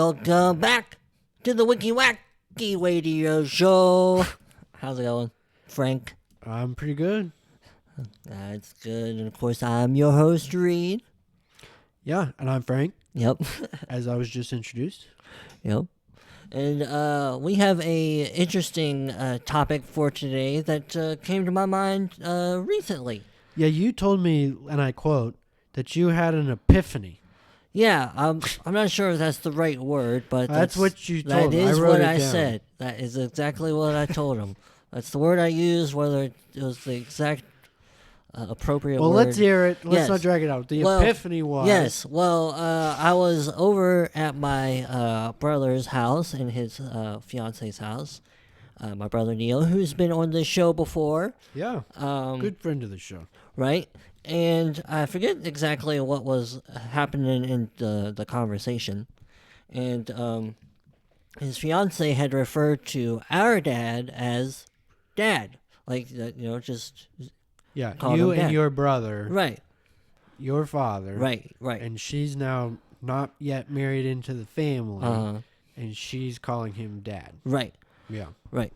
welcome back to the Wicky Wacky Radio Show. How's it going, Frank? I'm pretty good. That's good. And of course, I'm your host, Reid. Yeah, and I'm Frank. Yep. As I was just introduced. Yep. And we have a interesting topic for today that came to my mind recently. Yeah, you told me, and I quote, that you had an epiphany. Yeah, I'm not sure if that's the right word, but that's what you told me. me. That is what I said. That is exactly what I told him. That's the word I used, whether it was the exact appropriate word. Well, let's hear it. Let's Yes. not drag it out. The epiphany was... Yes, well, I was over at my brother's house and his fiance's house. My brother Neil, who's been on the show before. Yeah, good friend of the show. Right? And I forget exactly what was happening in the conversation. And his fiance had referred to our dad as Dad. Like, just... Yeah, you and your brother. Right. Your father. Right. And she's now not yet married into the family. Uh-huh. And she's calling him Dad. Right. Yeah. Right.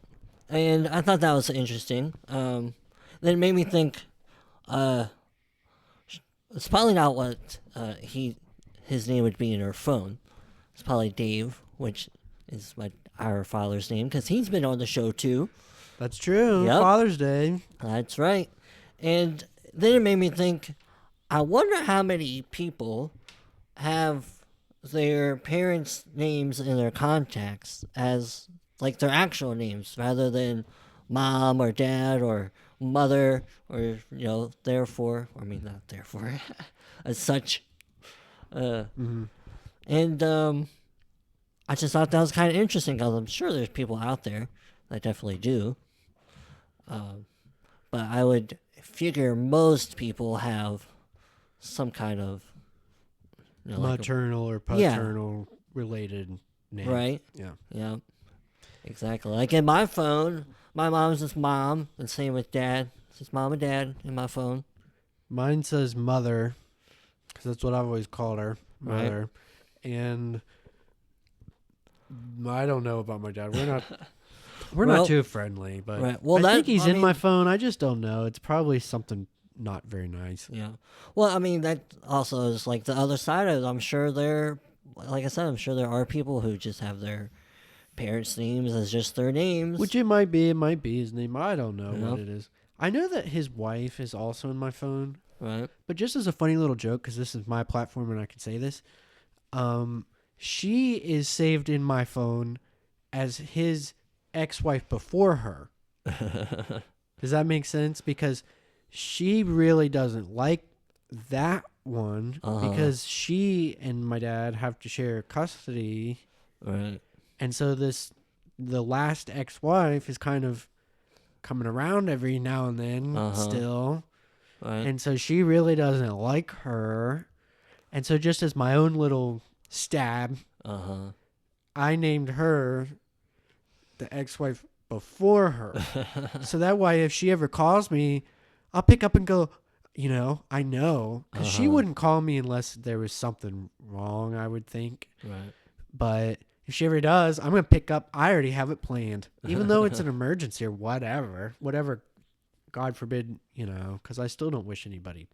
And I thought that was interesting. Then it made me think, it's probably not what his name would be in her phone. It's probably Dave, which is our father's name, because he's been on the show too. That's true. Yep. Father's Day. That's right. And then it made me think, I wonder how many people have their parents' names in their contacts as, like, their actual names, rather than mom or dad or mother or, therefore, not therefore, as such. And I just thought that was kind of interesting, because I'm sure there's people out there that definitely do. But I would figure most people have some kind of maternal or paternal related name. Right? Yeah. Yeah. Exactly. Like in my phone, my mom's just mom, and same with dad. It's just mom and dad in my phone. Mine says mother, because that's what I've always called her, mother. Right. And I don't know about my dad. We're not too friendly, but right. Well, I think he's in my phone. I just don't know. It's probably something not very nice. Yeah. Well, that also is like the other side of it. I'm sure like I said, I'm sure there are people who just have their parents' names as just their names. Which it might be his name. I don't know what it is. I know that his wife is also in my phone. Right. But just as a funny little joke, because this is my platform and I can say this, she is saved in my phone as his ex-wife before her. Does that make sense? Because she really doesn't like that one, because she and my dad have to share custody. Right. And so the last ex-wife is kind of coming around every now and then still. Right. And so she really doesn't like her. And so just as my own little stab, I named her the ex-wife before her. So that way, if she ever calls me, I'll pick up and go, I know. Because she wouldn't call me unless there was something wrong, I would think. Right. But if she ever does, I'm going to pick up. I already have it planned. Even though it's an emergency or whatever, God forbid, because I still don't wish anybody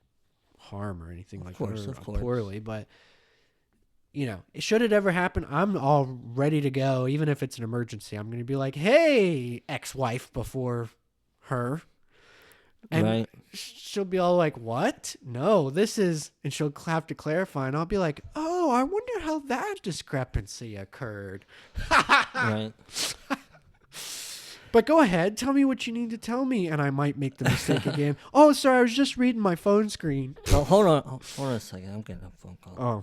harm or anything like that. Of course. Poorly, but... should it ever happen, I'm all ready to go. Even if it's an emergency, I'm going to be like, hey, ex-wife before her. And she'll be all like, what? No, this is... And she'll have to clarify, and I'll be like, oh, I wonder how that discrepancy occurred. Right. But go ahead, tell me what you need to tell me, and I might make the mistake again. Oh, sorry, I was just reading my phone screen. Oh, hold on a second. I'm getting a phone call. Oh.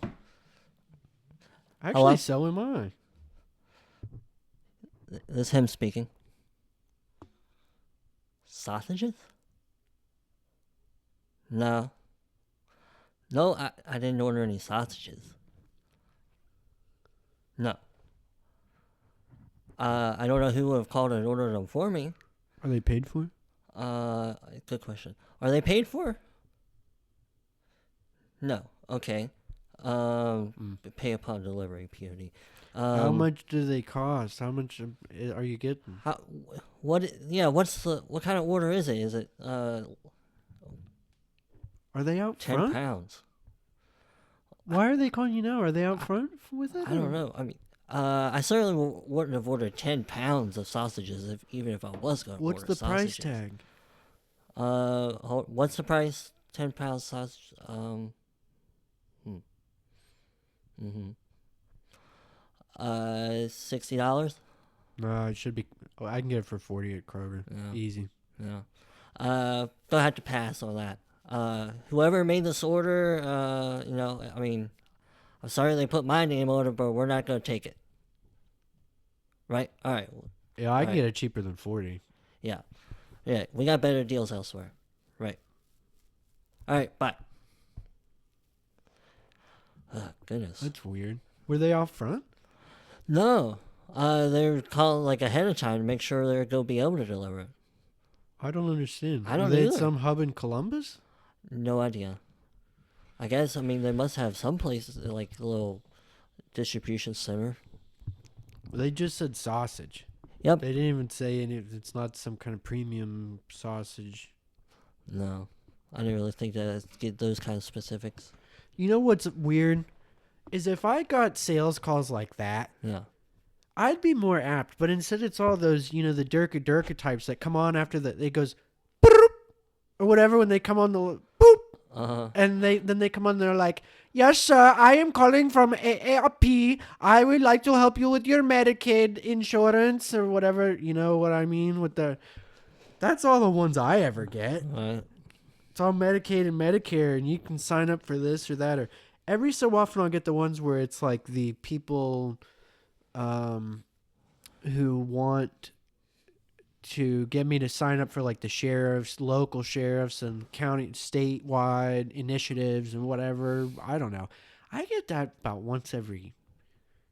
Actually, hello? So am I. This is him speaking. Sausages? No. No, I didn't order any sausages. No. I don't know who would have called and ordered them for me. Are they paid for? Good question. Are they paid for? No. Okay. Pay upon delivery, POD. How much do they cost? How much are you getting? What kind of order is it? Is it Are they out 10 front? pounds? Why are they calling you now? Are they out front with it? I don't know. I mean, I certainly wouldn't have ordered 10 pounds of sausages even if I was going to order sausages. What's the price tag? What's the price? 10 pounds sausage? $60? No, it should be. Oh, I can get it for 40 at Kroger. Yeah. Easy. Yeah. Don't have to pass on that. Whoever made this order, I mean, I'm sorry they put my name on it, but we're not going to take it. Right? All right. Yeah, I can get it cheaper than 40. Yeah. Yeah, we got better deals elsewhere. Right. All right, bye. Oh, goodness. That's weird. Were they out front? No. They were calling like ahead of time to make sure they're going to be able to deliver it. I don't understand. I don't Are they either. at some hub in Columbus? No idea. I guess, I mean, they must have some places, like a little distribution center. They just said sausage. Yep. They didn't even say it's not some kind of premium sausage. No. I didn't really think that I'd get those kind of specifics. You know what's weird? Is if I got sales calls like that, Yeah. I'd be more apt. But instead it's all those, the Durka types that come on after that. It goes, boop, or whatever when they come on the boop. Uh-huh. And then they come on, they're like, yes, sir, I am calling from AARP. I would like to help you with your Medicaid insurance or whatever. You know what I mean? That's all the ones I ever get. Right. It's all Medicaid and Medicare, and you can sign up for this or that. Or every so often I'll get the ones where it's like the people who want to get me to sign up for like the sheriffs, local sheriffs, and county, statewide initiatives and whatever. I don't know. I get that about once every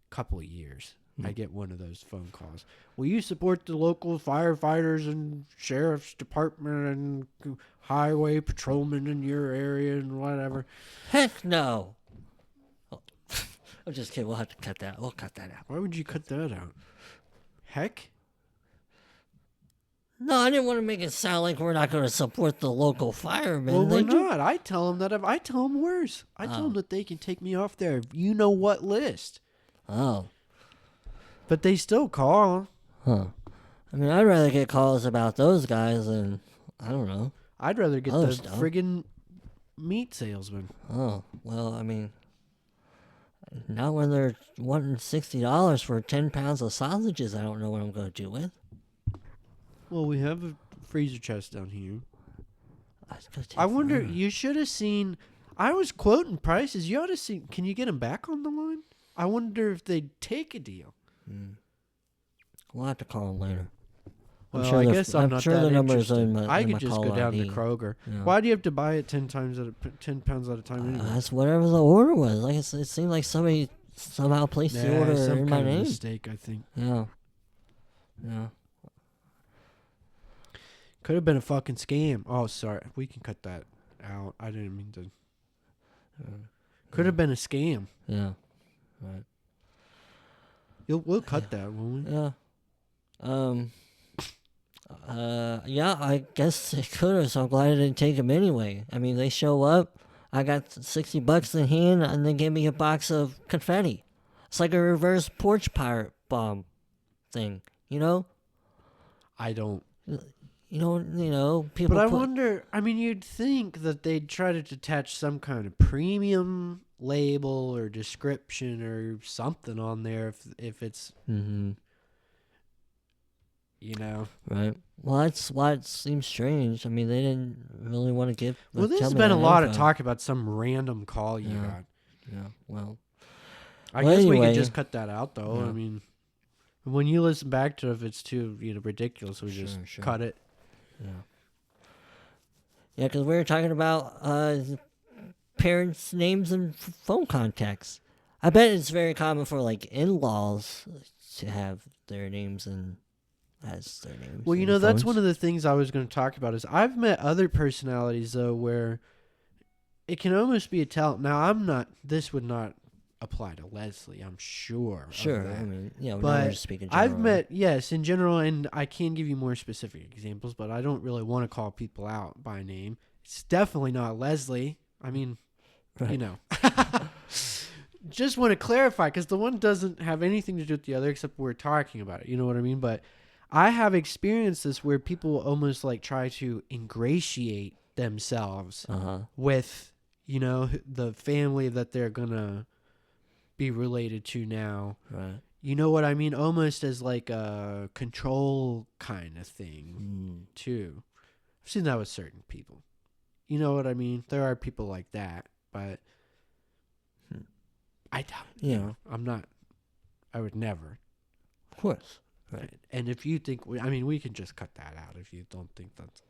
couple of years. I get one of those phone calls. Will you support the local firefighters and sheriff's department and highway patrolmen in your area and whatever? Heck no. Oh, I'm just kidding. We'll have to cut that. We'll cut that out. Why would you cut that out? Heck? No, I didn't want to make it sound like we're not going to support the local firemen. Well, we're not. I tell them that. I tell them worse. I tell them that they can take me off their you-know-what list. Oh. But they still call. Huh. I mean, I'd rather get calls about those guys than, I don't know. I'd rather get other the stuff. friggin' meat salesman. Oh, well, I mean, not when they're wanting $60 for 10 pounds of sausages. I don't know what I'm going to do with. Well, we have a freezer chest down here. That's gonna take I wonder, forever. you should have seen, I was quoting prices. You ought to see, can you get them back on the line? I wonder if they'd take a deal. We'll have to call them later. Well, I guess I'm not sure that the numbers interested. in my, I in could my just call go down ID. to Kroger. Yeah. Why do you have to buy it 10 pounds at a time anyway? That's whatever the order was. Like it seemed like somebody somehow placed the order some in my kind of name. mistake, I think. Yeah. Yeah. Could have been a fucking scam. Oh, sorry. We can cut that out. I didn't mean to. Could have been a scam. Yeah. Right. We'll cut that, won't we? Yeah. Yeah, I guess it could have, so I'm glad I didn't take them anyway. I mean, they show up, I got $60 in hand, and they give me a box of confetti. It's like a reverse porch pirate bomb thing, you know? I don't. People But I wonder, I mean, you'd think that they'd try to attach some kind of premium label or description or something on there if it's, Right. Well, that's why it seems strange. I mean, they didn't really want to give... Well, there's tell me been a that lot of info. talk about some random call you Yeah. got. Yeah, well... I Well, guess we anyway, could just cut that out, though. yeah. I mean, when you listen back to it, if it's too ridiculous, we just Sure. cut it. Yeah. Yeah, because we were talking about parents' names and phone contacts. I bet it's very common for, like, in-laws to have their names and as their names. Well, that's one of the things I was going to talk about is I've met other personalities, though, where it can almost be a tell. Now, this would not apply to Leslie, I'm sure. Sure, of that. I mean, now we're But just speaking generally. I've met, yes, in general, and I can give you more specific examples, but I don't really want to call people out by name. It's definitely not Leslie. I mean, Right. you know. Just want to clarify, because the one doesn't have anything to do with the other except we're talking about it. You know what I mean? But I have experienced this where people almost like try to ingratiate themselves with, the family that they're going to be related to now. Right. You know what I mean? Almost as like a control kind of thing, too. I've seen that with certain people. You know what I mean? There are people like that, but I doubt. I'm not. I would never. Of course. Right. And if you think, we can just cut that out if you don't think that's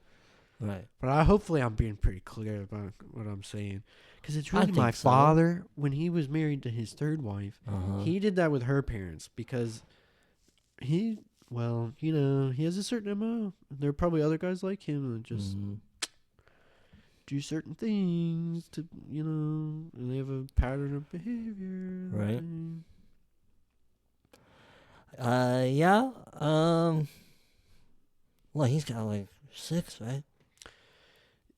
right. But hopefully I'm being pretty clear about what I'm saying. Because it's really my so. father, when he was married to his third wife, he did that with her parents because he has a certain MO. There are probably other guys like him that just do certain things to, and they have a pattern of behavior. Right. Yeah. Well, he's got like 6, right?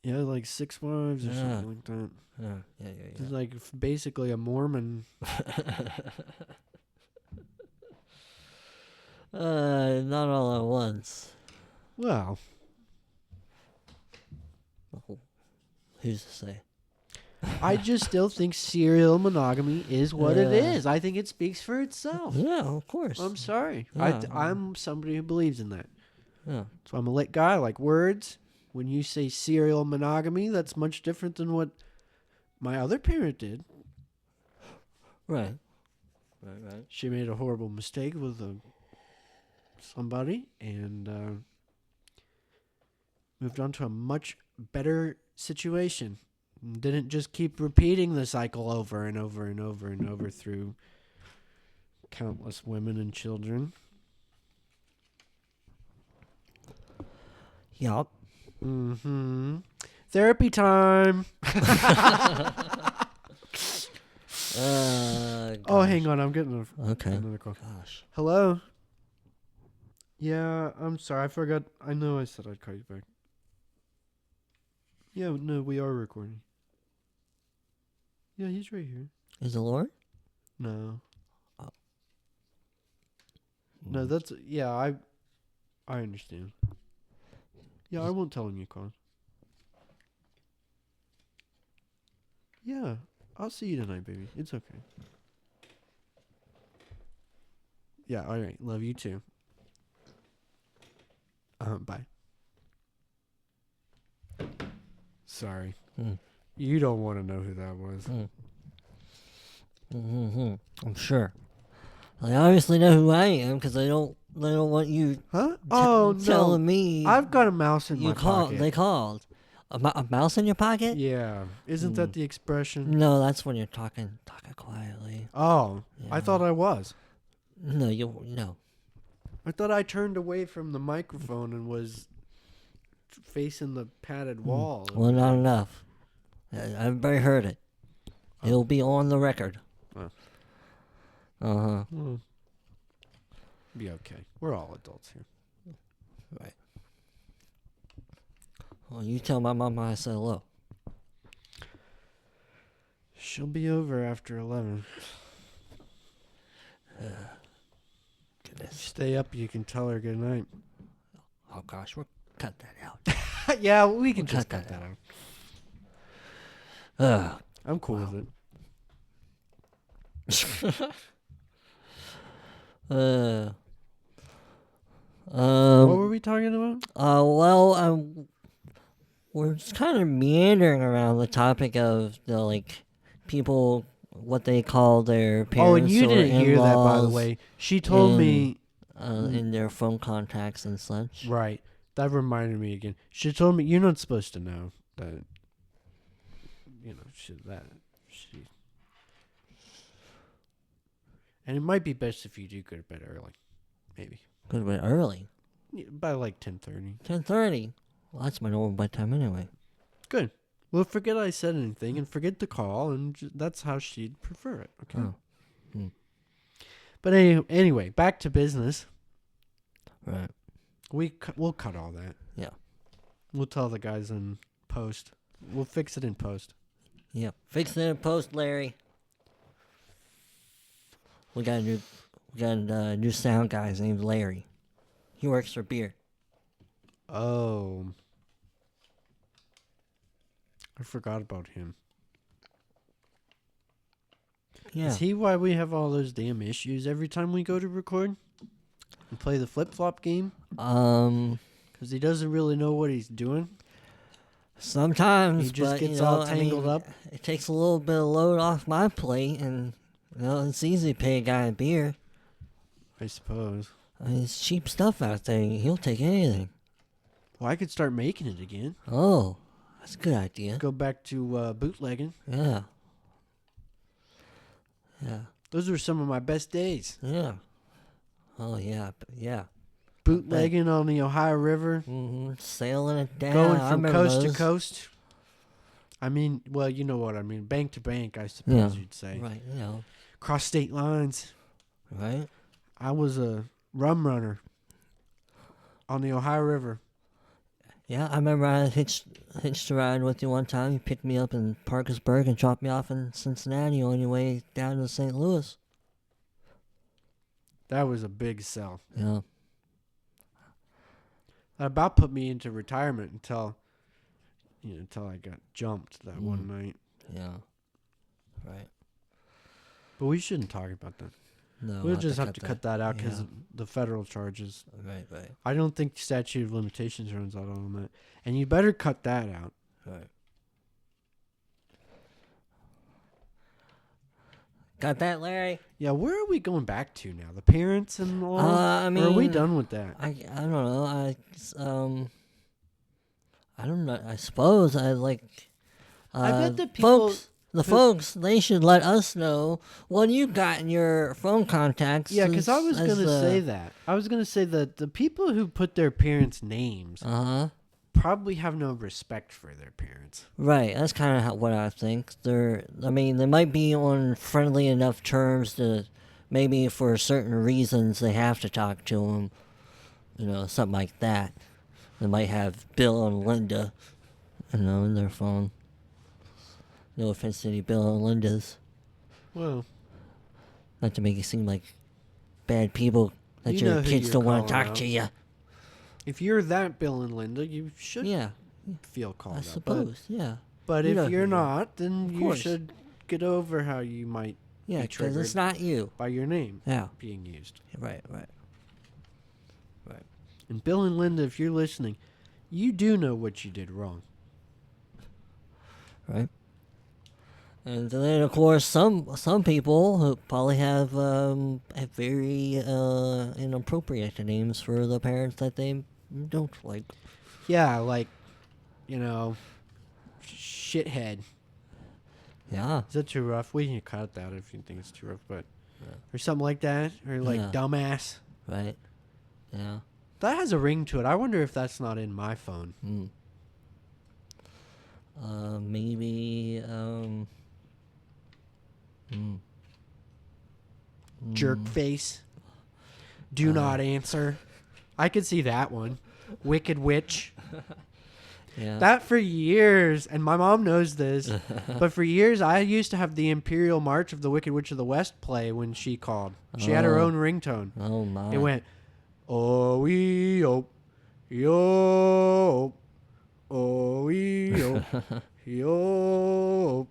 Yeah, like 6 wives or something like that. Yeah. He's like basically a Mormon. Not all at once. Well, who's to say? I just still think serial monogamy is what it is. I think it speaks for itself. Yeah, of course. I'm sorry. Yeah. I'm somebody who believes in that. Yeah. So I'm a lit guy. I like words. When you say serial monogamy, that's much different than what my other parent did. Right. She made a horrible mistake with somebody and moved on to a much better situation. Didn't just keep repeating the cycle over and over and over and over through countless women and children. Yup. Therapy time. Oh, hang on. I'm getting another call. Gosh. Hello? Yeah, I'm sorry. I forgot. I know I said I'd call you back. Yeah, no, we are recording. Yeah, he's right here. Is it Lauren? No. Oh. No, that's... Yeah, I understand. Yeah, I won't tell him you called. Yeah, I'll see you tonight, baby. It's okay. Yeah, all right. Love you too. Bye. Sorry. You don't want to know who that was. I'm sure. They obviously know who I am because they don't want you telling me. I've got a mouse in my pocket. They called. A mouse in your pocket? Yeah. Isn't that the expression? No, that's when you're talking quietly. Oh, yeah. I thought I was. No. I thought I turned away from the microphone and was facing the padded wall. Well, not enough. Everybody heard it. It'll be on the record. Be okay. We're all adults here. Right. Well, you tell my mama I said hello. She'll be over after 11. Goodness. Stay up. You can tell her good night. Oh, gosh. We'll cut that out. Yeah, we can just cut that out. I'm cool with it. What were we talking about? We're just kind of meandering around the topic of the people, what they call their parents. Oh, and you didn't hear that, by the way. She told me in their phone contacts and such. Right. That reminded me again. She told me you're not supposed to know that. And it might be best if you do go to bed early. Maybe. Go to bed early? Yeah, by 10:30. 10:30? Well, that's my normal bedtime anyway. Good. Well, forget I said anything and forget the call, and that's how she'd prefer it. Okay. Oh. Hmm. But anyway, back to business. Right. We'll cut all that. Yeah. We'll tell the guys in post. We'll fix it in post. Yeah. Fix it in post, Larry. We got a new sound guy. His name's Larry. He works for beer. Oh. I forgot about him. Yeah. Is he why we have all those damn issues every time we go to record and play the flip-flop game? Because he doesn't really know what he's doing. Sometimes, He just but, gets all tangled up. It takes a little bit of load off my plate, and it's easy to pay a guy a beer. I suppose. It's cheap stuff out there. He'll take anything. Well, I could start making it again. Oh, that's a good idea. Go back to bootlegging. Yeah. Yeah. Those were some of my best days. Yeah. Oh, yeah. Yeah. Bootlegging on the Ohio River. Mm-hmm. Sailing it down. Going I from remember coast to those. coast. I mean, well, you know what I mean. Bank to bank, I suppose you'd say. Right, Cross state lines. Right? I was a rum runner on the Ohio River. Yeah, I remember I hitched a ride with you one time. You picked me up in Parkersburg and dropped me off in Cincinnati on your way down to St. Louis. That was a big sell. Yeah. That about put me into retirement until I got jumped that one night. Yeah. Right. But we shouldn't talk about that. No, We'll just have to cut that out because Yeah. the federal charges. Right. I don't think statute of limitations runs out on that. And you better cut that out. Right. Got that, Larry? Yeah, where are we going back to now? The parents and all? I mean, or are we done with that? I don't know. I don't know. I suppose I like. I bet the people folks, they should let us know what you got in your phone contacts. Yeah, because I was going to say that. I was going to say that the people who put their parents' names probably have no respect for their parents. Right, that's kind of what I think. They might be on friendly enough terms to maybe for certain reasons they have to talk to them, something like that. They might have Bill and Linda, in their phone. No offense to any Bill and Lindas. Well, not to make it seem like bad people that You know your who kids you're don't want to calling talk out. to you. if you're that Bill and Linda, you should Yeah, feel called I out. suppose. Yeah. But You know if who you're you are. not, then Of you course. should get over how you might Yeah, be because it's triggered not you. by your name Yeah. being used. Right. And Bill and Linda, if you're listening, you do know what you did wrong. Right. And then, of course, some people who probably have very inappropriate names for the parents that they don't like. Yeah, like, shithead. Yeah. Is that too rough? We can cut that if you think it's too rough, but or something like that, or like Yeah. dumbass. Right. Yeah. That has a ring to it. I wonder if that's not in my phone. Maybe. Jerk face. Do not answer. I could see that one. Wicked witch. Yeah. That for years, and my mom knows this, but for years I used to have the Imperial March of the Wicked Witch of the West play when she called. She had her Oh. own ringtone. Oh my. It went, oh ee oh, yo, oh ee oh, yo.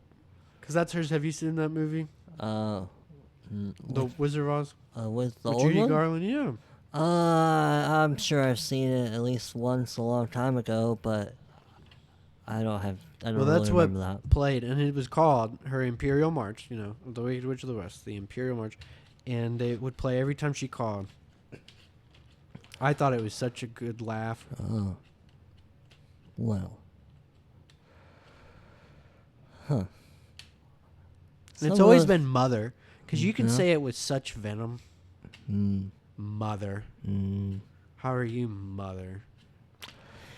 Because that's hers. Have you seen that movie? The Wizard of Oz? With the With old Judy one? Garland, yeah. I'm sure I've seen it at least once a long time ago, but I don't Well, really that's what remember that. played, and it was called her Imperial March, the Wicked Witch of the West, the Imperial March, and it would play every time she called. I thought it was such a good laugh. Oh. Well. Huh. And it's Some always of- been mother, because you can Yeah. say it with such venom. Mm. Mother. Mm. How are you, mother?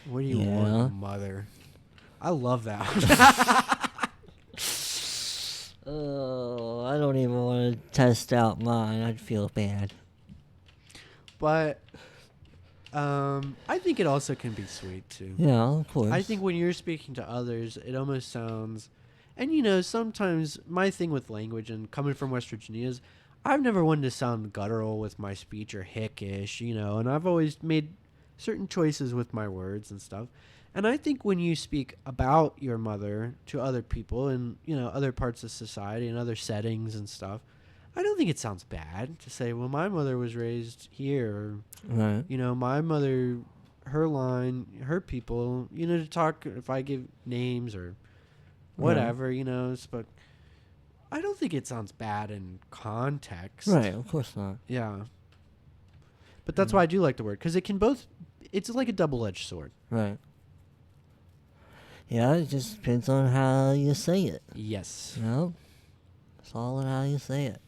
What do you Yeah. want, mother? I love that. Oh, I don't even want to test out mine. I'd feel bad. But I think it also can be sweet too. Yeah, of course. I think when you're speaking to others, it almost sounds, and you know, sometimes my thing with language and coming from West Virginia is I've never wanted to sound guttural with my speech or hickish, you know, and I've always made certain choices with my words and stuff. And I think when you speak about your mother to other people in, you know, other parts of society and other settings and stuff, I don't think it sounds bad to say, well, my mother was raised here. Or, Right. you know, my mother, her line, her people, you know, to talk, if I give names or whatever, you know, but I don't think it sounds bad in context. Right, of course not. Yeah. But that's why I do like the word, because it can both, it's like a double-edged sword. Right. Yeah, it just depends on how you say it. Yes. You know? It's all in how you say it.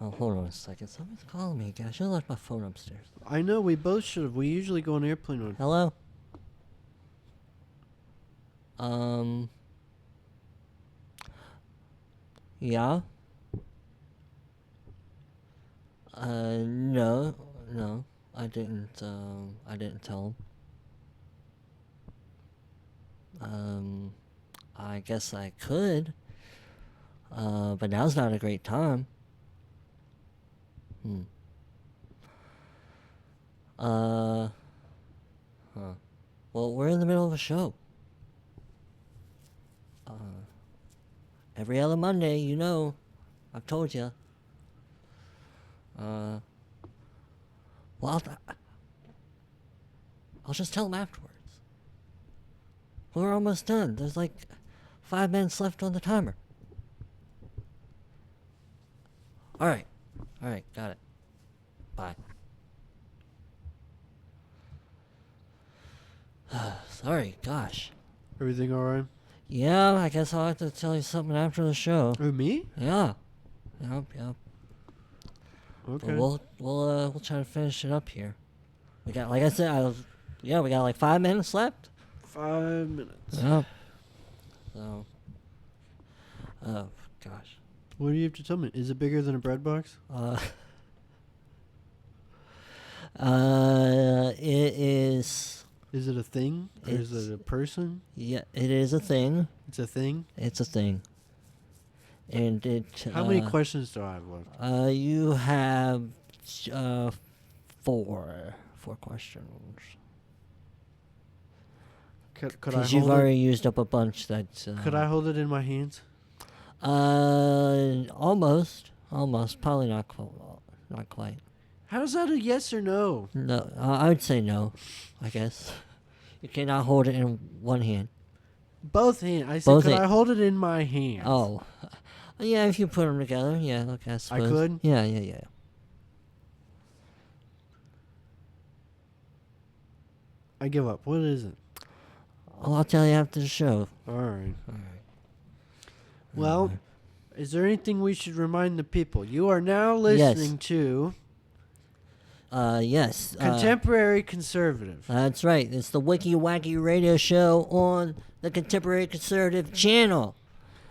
Oh, hold on a second. Somebody's calling me again. I should have left my phone upstairs. I know, we both should have. We usually go on airplane mode. Hello? Yeah? No, I didn't tell him. I guess I could, but now's not a great time. Huh. Well, we're in the middle of a show. Every other Monday, you know. I've told you. Well, I'll just tell him afterwards. We're almost done. There's like 5 minutes left on the timer. Alright, got it. Bye. Sorry, gosh. Everything all right? Yeah, I guess I'll have to tell you something after the show. Oh, me? Yeah. Yep. Okay. But we'll try to finish it up here. We got, like I said, we got like 5 minutes left. 5 minutes. Yep. So, oh gosh. What do you have to tell me? Is it bigger than a bread box? It is. Is it a thing? Or is it a person? Yeah, it is a thing. It's a thing? It's a thing. And it. How many questions do I have left? You have four questions. Could I Because you've hold already used up a bunch. That. Could I hold it in my hands? Almost. Probably not quite. How is that a yes or no? No, I would say no. I guess you cannot hold it in one hand. Both hands. I said, could I hold it in my hands? Oh, yeah. If you put them together, yeah. Look, I suppose. I could? Yeah. I give up. What is it? Oh, I'll tell you after the show. All right. Well, is there anything we should remind the people? You are now listening to... Yes. Contemporary Conservative. That's right. It's the Wicky Wacky Radio Show on the Contemporary Conservative channel.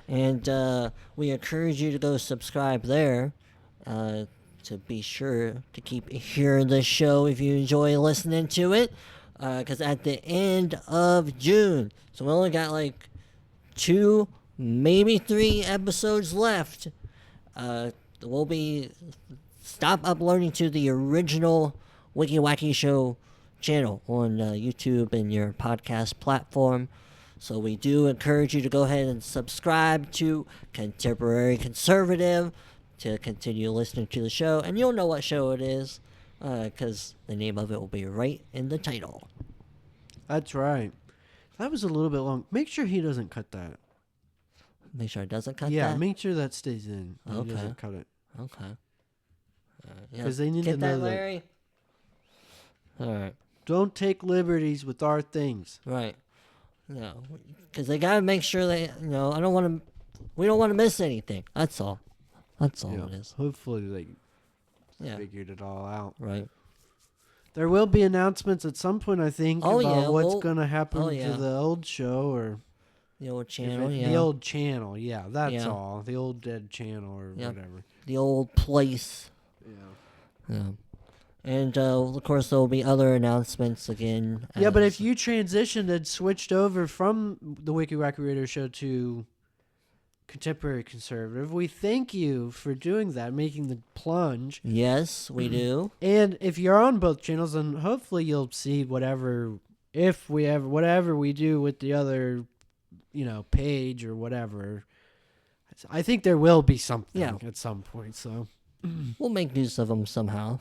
And we encourage you to go subscribe there to be sure to keep hearing the show if you enjoy listening to it. Because at the end of June, so we only got like 2, maybe 3 episodes left, we'll be... Stop uploading to the original Wicky Wacky Show channel on YouTube and your podcast platform. So we do encourage you to go ahead and subscribe to Contemporary Conservative to continue listening to the show. And you'll know what show it is because the name of it will be right in the title. That's right. That was a little bit long. Make sure he doesn't cut that. Make sure it doesn't cut that? Yeah, make sure that stays in. Okay. He doesn't cut it. Okay. Because they need to Get know that, Larry? All right. Don't take liberties with our things. Right. No, because they gotta make sure they. We don't want to miss anything. That's all. That's all it is. Hopefully they figured it all out. Right. There will be announcements at some point, I think, Oh, about yeah, what's going to happen oh, yeah. to the old show or The old channel, yeah. the old channel. Yeah, that's Yeah. all. The old dead channel or Yep. whatever. The old place. Yeah. Yeah. And, of course, there will be other announcements again. Yeah, but if you transitioned and switched over from the Wicky Wacky Radio Show to Contemporary Conservative, we thank you for doing that, making the plunge. Yes, we do. And if you're on both channels, then hopefully you'll see whatever we do with the other, page or whatever. I think there will be something at some point. So We'll make use of them somehow.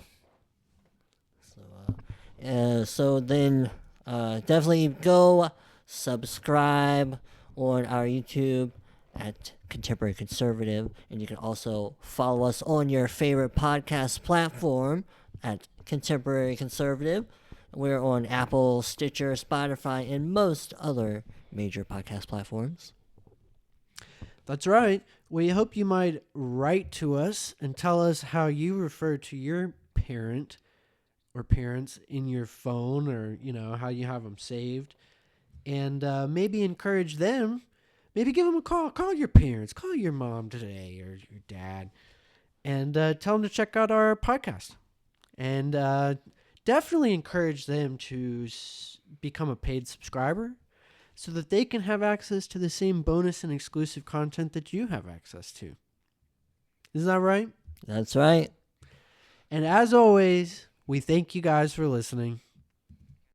So then definitely go subscribe on our YouTube at Contemporary Conservative, and you can also follow us on your favorite podcast platform at Contemporary Conservative. We're on Apple, Stitcher, Spotify, and most other major podcast platforms. that's right. We hope you might write to us and tell us how you refer to your parent or parents in your phone, or how you have them saved, and maybe encourage them. Maybe give them a call. Call your parents. Call your mom today or your dad, and tell them to check out our podcast. And definitely encourage them to become a paid subscriber so that they can have access to the same bonus and exclusive content that you have access to. Isn't that right? That's right. And as always, we thank you guys for listening.